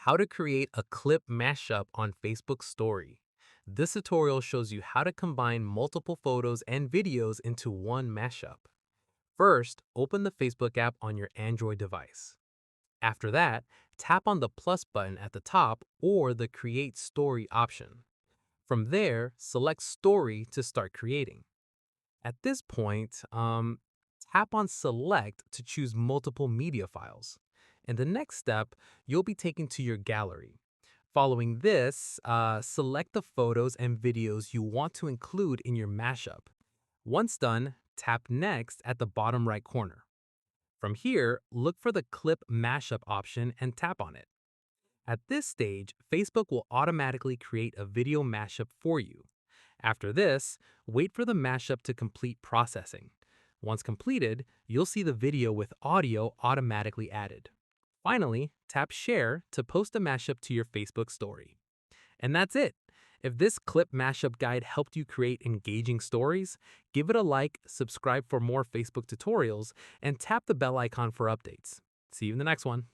How to create a clip mashup on Facebook Story. This tutorial shows you how to combine multiple photos and videos into one mashup. First, open the Facebook app on your Android device. After that, tap on the plus button at the top or the Create Story option. From there, select Story to start creating. At this point, tap on Select to choose multiple media files. In the next step, you'll be taken to your gallery. Following this, select the photos and videos you want to include in your mashup. Once done, tap Next at the bottom right corner. From here, look for the Clip Mashup option and tap on it. At this stage, Facebook will automatically create a video mashup for you. After this, wait for the mashup to complete processing. Once completed, you'll see the video with audio automatically added. Finally, tap Share to post a mashup to your Facebook story. And that's it. If this clip mashup guide helped you create engaging stories, give it a like, subscribe for more Facebook tutorials, and tap the bell icon for updates. See you in the next one.